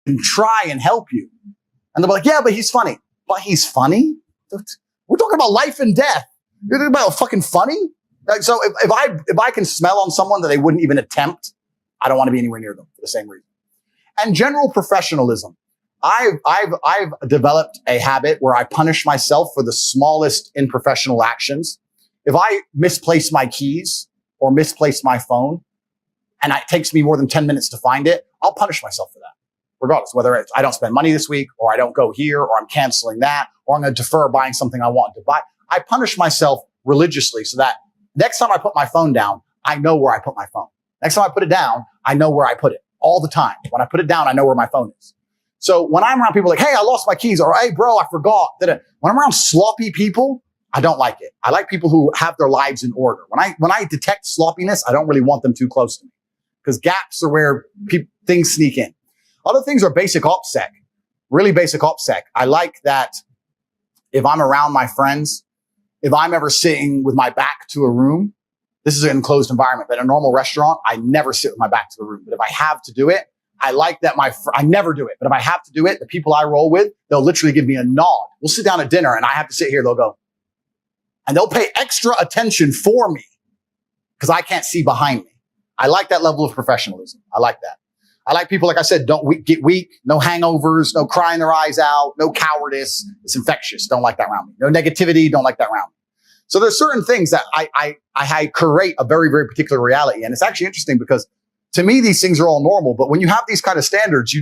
can try and help you. And they're like, yeah, but he's funny. But he's funny? We're talking about life and death. You're talking about fucking funny? Like, so if I can smell on someone that they wouldn't even attempt, I don't want to be anywhere near them for the same reason. And general professionalism. I've developed a habit where I punish myself for the smallest unprofessional actions. If I misplace my keys or misplace my phone, and it takes me more than 10 minutes to find it, I'll punish myself for that. Regardless, whether it's I don't spend money this week, or I don't go here, or I'm canceling that, or I'm going to defer buying something I want to buy. I punish myself religiously so that next time I put my phone down, I know where I put my phone. Next time I put it down, I know where I put it all the time. When I put it down, I know where my phone is. So when I'm around people like, hey, I lost my keys, or hey, bro, I forgot. When I'm around sloppy people, I don't like it. I like people who have their lives in order. When I detect sloppiness, I don't really want them too close to me, because gaps are where things sneak in. Other things are basic OPSEC, really basic OPSEC. I like that if I'm around my friends, if I'm ever sitting with my back to a room, this is an enclosed environment, but in a normal restaurant, I never sit with my back to the room. But if I have to do it, I like that I never do it. But if I have to do it, the people I roll with, they'll literally give me a nod. We'll sit down at dinner and I have to sit here. They'll go, and they'll pay extra attention for me because I can't see behind me. I like that level of professionalism. I like that. I like people, like I said, don't get weak, no hangovers, no crying their eyes out, no cowardice. It's infectious. Don't like that around me. No negativity. Don't like that around me. So there's certain things that I create a very, very particular reality. And it's actually interesting because to me, these things are all normal. But when you have these kind of standards,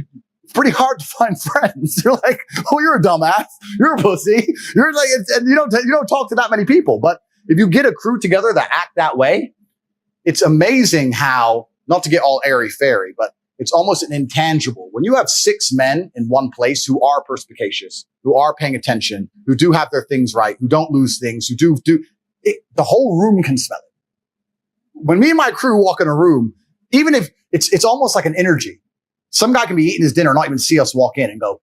it's pretty hard to find friends. You're like, oh, you're a dumbass. You're a pussy. You're like, and you don't talk to that many people. But if you get a crew together that act that way, it's amazing how, not to get all airy-fairy, but it's almost an intangible. When you have 6 men in one place who are perspicacious, who are paying attention, who do have their things right, who don't lose things, who do it, the whole room can smell it. When me and my crew walk in a room, even if it's almost like an energy. Some guy can be eating his dinner and not even see us walk in and go,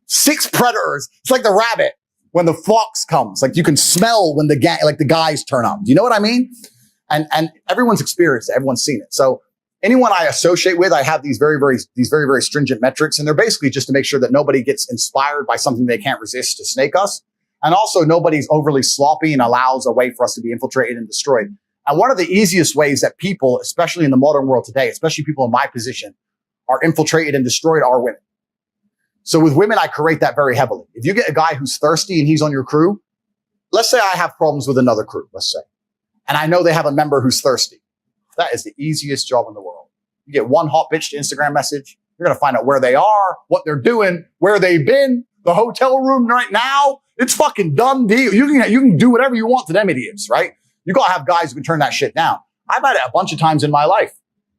6 predators. It's like the rabbit when the fox comes. Like you can smell when the guys turn up. Do you know what I mean? And everyone's experienced it. Everyone's seen it. So anyone I associate with, I have these very, very stringent metrics. And they're basically just to make sure that nobody gets inspired by something they can't resist to snake us. And also nobody's overly sloppy and allows a way for us to be infiltrated and destroyed. And one of the easiest ways that people, especially in the modern world today, especially people in my position, are infiltrated and destroyed are women. So with women, I create that very heavily. If you get a guy who's thirsty and he's on your crew, let's say I have problems with another crew, let's say, and I know they have a member who's thirsty. That is the easiest job in the world. You get one hot bitch to Instagram message. You're going to find out where they are, what they're doing, where they've been, the hotel room right now. It's fucking done deal. You can do whatever you want to them idiots, right? You got to have guys who can turn that shit down. I've had it a bunch of times in my life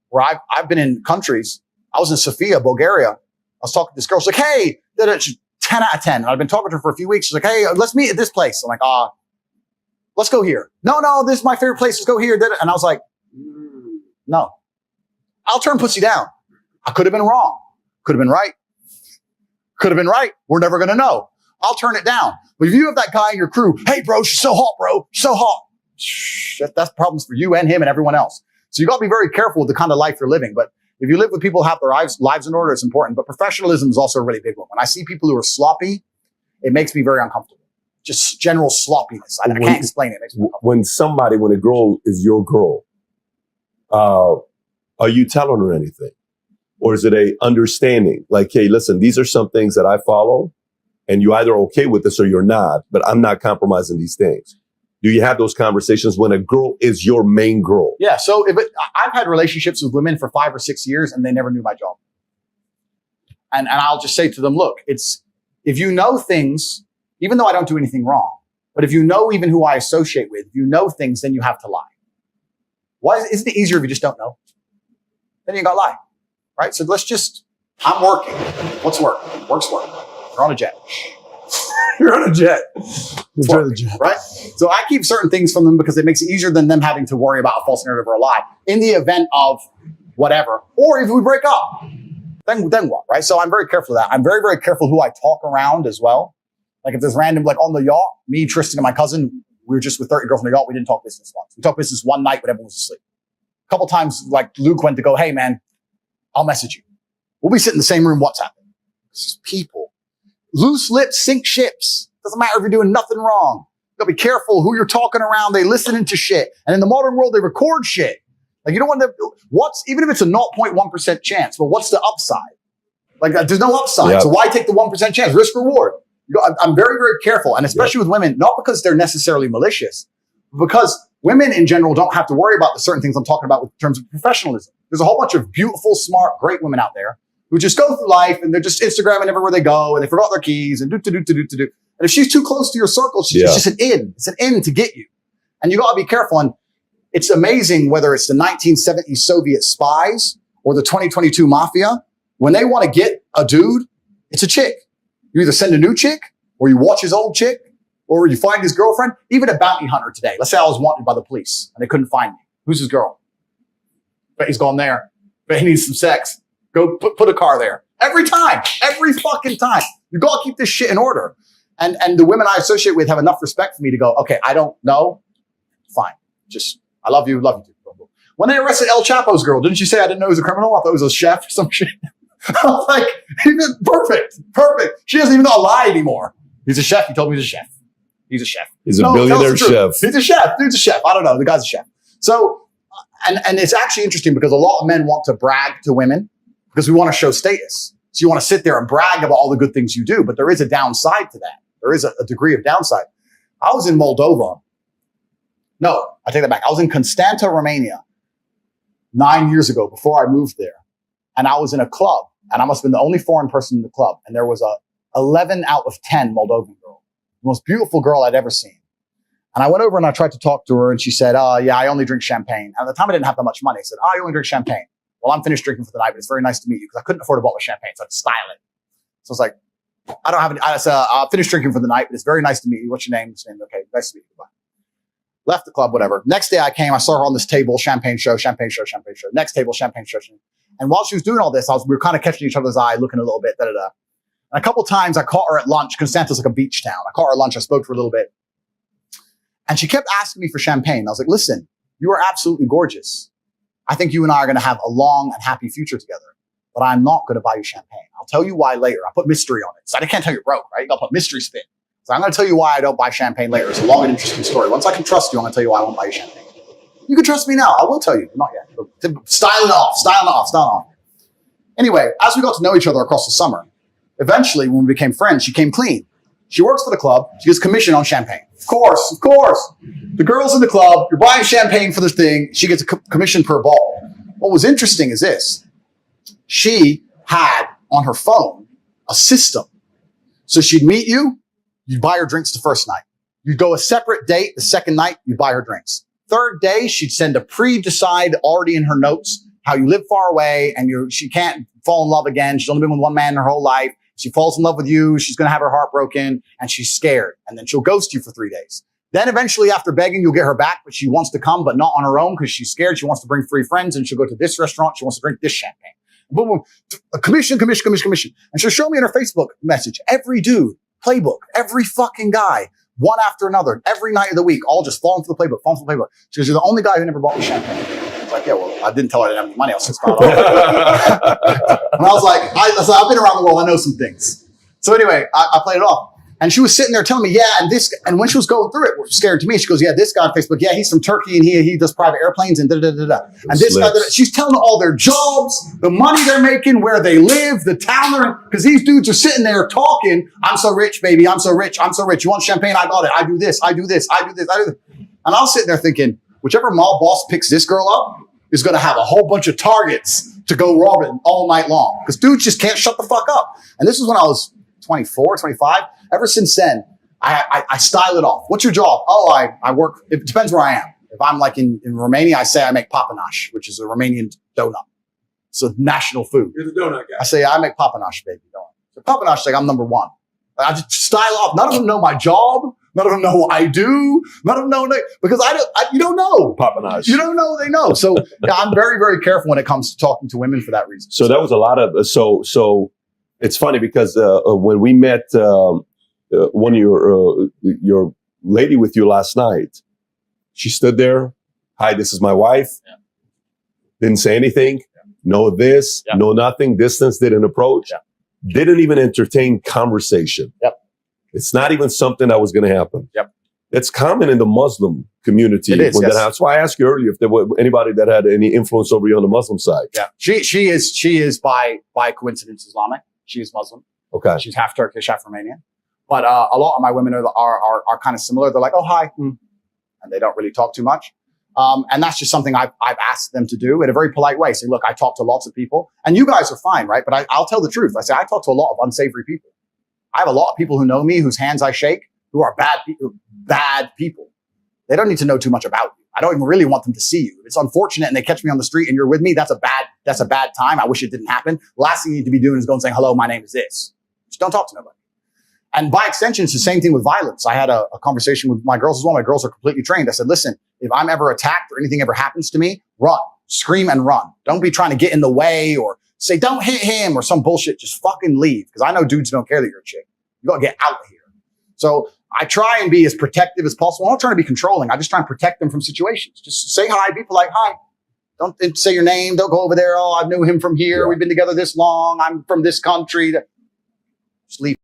where I've been in countries. I was in Sofia, Bulgaria. I was talking to this girl. She's like, hey, 10 out of 10. And I've been talking to her for a few weeks. She's like, hey, let's meet at this place. I'm like, let's go here. No, this is my favorite place. Let's go here. And I was like, no, I'll turn pussy down. I could have been wrong. Could have been right. Could have been right. We're never going to know. I'll turn it down. But if you have that guy in your crew, hey, bro, she's so hot, bro. She's so hot. That's problems for you and him and everyone else. So you got to be very careful with the kind of life you're living. But if you live with people who have their lives in order, it's important. But professionalism is also a really big one. When I see people who are sloppy, it makes me very uncomfortable. Just general sloppiness. I can't explain it. It makes me uncomfortable. When a girl is your girl, are you telling her anything? Or is it a understanding? Like, hey, listen, these are some things that I follow, and you're either okay with this or you're not, but I'm not compromising these things. Do you have those conversations when a girl is your main girl? Yeah. So I've had relationships with women for 5 or 6 years and they never knew my job. And I'll just say to them, look, if you know things, even though I don't do anything wrong, but if you know even who I associate with, if you know things, then you have to lie. Why isn't it easier if you just don't know? Then you got to lie, right? So I'm working. What's work? Work's work. You're on a jet. You're on a jet. Enjoy the jet. Right? So I keep certain things from them because it makes it easier than them having to worry about a false narrative or a lie in the event of whatever. Or if we break up, then what, right? So I'm very careful of that. I'm very, very careful who I talk around as well. Like if there's random, like on the yacht, me, Tristan, and my cousin, we were just with 30 girls on the yacht. We didn't talk business once. We talked business one night when everyone was asleep. A couple times, like Luke went to go, hey man, I'll message you. We'll be sitting in the same room WhatsApping. It's just people. Loose lips sink ships. Doesn't matter if you're doing nothing wrong. You gotta be careful who you're talking around. They listening to shit. And in the modern world, they record shit. Like, you don't want to, even if it's a 0.1% chance, but what's the upside? Like, there's no upside. Yep. So why take the 1% chance? Risk reward. I'm very, very careful. And especially with women, not because they're necessarily malicious, but because women in general don't have to worry about the certain things I'm talking about in terms of professionalism. There's a whole bunch of beautiful, smart, great women out there who just go through life and they're just Instagramming everywhere they go and they forgot their keys and do. And if she's too close to your circle, it's just an in. It's an in to get you. And you gotta be careful. And it's amazing whether it's the 1970s Soviet spies or the 2022 mafia. When they want to get a dude, it's a chick. You either send a new chick or you watch his old chick or you find his girlfriend. Even a bounty hunter today. Let's say I was wanted by the police and they couldn't find me. Who's his girl? Bet he's gone there. Bet he needs some sex. Go put a car there. Every time. Every fucking time. You gotta keep this shit in order. And the women I associate with have enough respect for me to go, okay, I don't know. Fine. Just, I love you too. When they arrested El Chapo's girl, didn't you say I didn't know he was a criminal? I thought he was a chef or some shit. I was like, perfect. She doesn't even know I lie anymore. He's a chef. He told me he's a chef. He's a chef. He's a billionaire chef. He's a chef. Dude's a chef. I don't know. The guy's a chef. So, and it's actually interesting because a lot of men want to brag to women because we want to show status. So you want to sit there and brag about all the good things you do, but there is a downside to that. There is a degree of downside. I was in Moldova. No, I take that back. I was in Constanta, Romania 9 years ago before I moved there. And I was in a club and I must have been the only foreign person in the club. And there was a 11 out of 10 Moldovan girl, the most beautiful girl I'd ever seen. And I went over and I tried to talk to her and she said, yeah, I only drink champagne. And at the time I didn't have that much money. I said, I only drink champagne. Well, I'm finished drinking for the night, but it's very nice to meet you because I couldn't afford a bottle of champagne. So I'd style it. So I was like, I don't have any, I said, I'll finish drinking for the night, but it's very nice to meet you. What's your name? What's your name? Okay, nice to meet you. Goodbye. Left the club, whatever. Next day I came, I saw her on this table, champagne show. Next table, champagne show. And while she was doing all this, we were kind of catching each other's eye, looking a little bit, And a couple of times I caught her at lunch. Constanta's like a beach town. I caught her at lunch. I spoke for a little bit. And she kept asking me for champagne. I was like, listen, you are absolutely gorgeous. I think you and I are going to have a long and happy future together, but I'm not going to buy you champagne. I'll tell you why later. I put mystery on it. So I can't tell you broke, right? You got to put mystery spin. So I'm going to tell you why I don't buy champagne later. It's a long and interesting story. Once I can trust you, I'm going to tell you why I won't buy you champagne. You can trust me now. I will tell you. Not yet. Styling off. Anyway, as we got to know each other across the summer, eventually when we became friends, she came clean. She works for the club. She gets commission on champagne. Of course. The girls in the club, you're buying champagne for this thing. She gets a commission per ball. What was interesting is this. She had on her phone a system. So she'd meet you. You'd buy her drinks the first night. You'd go a separate date. The second night, you'd buy her drinks. Third day, she'd send a pre-decide already in her notes how you live far away and she can't fall in love again. She's only been with one man her whole life. She falls in love with you. She's going to have her heart broken and she's scared. And then she'll ghost you for 3 days. Then eventually after begging, you'll get her back, but she wants to come, but not on her own because she's scared. She wants to bring 3 friends and she'll go to this restaurant. She wants to drink this champagne. Boom, boom. A commission. And she'll show me in her Facebook message, every dude, playbook, every fucking guy, one after another, every night of the week, all just falling for the playbook. She goes, you're the only guy who never bought me champagne. I was like, yeah, well, I didn't tell her I didn't have any money. I was just starting off. And I was like, I've been around the world. I know some things. So anyway, I played it off. And she was sitting there telling me, and when she was going through it, what was scary to me, she goes, yeah, this guy on Facebook, yeah, he's from Turkey and he does private airplanes and da-da-da-da-da. And this guy, she's telling all their jobs, the money they're making, where they live, the town they're in, because these dudes are sitting there talking, I'm so rich, baby, I'm so rich. You want champagne? I got it. I do this. And I'll sit there thinking, whichever mall boss picks this girl up is going to have a whole bunch of targets to go robbing all night long. Because dudes just can't shut the fuck up. And this is when I was 24, 25. Ever since then, I style it off. What's your job? Oh, I work. It depends where I am. If I'm like in Romania, I say I make papanash, which is a Romanian donut. It's a national food. You're the donut guy. I say I make papanash, baby. So papanash is like I'm number one. I just style off. None of them know my job. None of them know what I do. None of them know because you don't know. Papanash. You don't know they know. So yeah, I'm very, very careful when it comes to talking to women for that reason. So that was a lot of so it's funny because when we met one of your lady with you last night, she stood there. Hi, this is my wife. Yeah. Didn't say anything. no this, Yep. no nothing, distance, didn't approach, Yep. didn't even entertain conversation. Yep. It's not even something that was going to happen. Yep. It's common in the Muslim community. It is, when yes. that happens. That's why I asked you earlier if there were anybody that had any influence over you on the Muslim side. Yeah. She is by coincidence Islamic. She is Muslim. Okay. She's half Turkish, half Romanian. But a lot of my women are kind of similar. They're like, oh, hi. And they don't really talk too much. And that's just something I've asked them to do in a very polite way. Say, look, I talk to lots of people and you guys are fine, right? But I'll tell the truth. I say, I talk to a lot of unsavory people. I have a lot of people who know me, whose hands I shake, who are bad people. They don't need to know too much about you. I don't even really want them to see you. If it's unfortunate and they catch me on the street and you're with me, that's a bad time. I wish it didn't happen. Last thing you need to be doing is going and saying, hello, my name is this. Just don't talk to nobody. And by extension, it's the same thing with violence. I had a conversation with my girls as well. My girls are completely trained. I said, listen, if I'm ever attacked or anything ever happens to me, run, scream and run. Don't be trying to get in the way or say, don't hit him or some bullshit. Just fucking leave. Because I know dudes don't care that you're a chick. You got to get out of here. So I try and be as protective as possible. I'm not trying to be controlling. I just try and protect them from situations. Just say hi. Be polite. Hi. Don't say your name. Don't go over there. Oh, I knew him from here. Yeah. We've been together this long. I'm from this country. Just leave.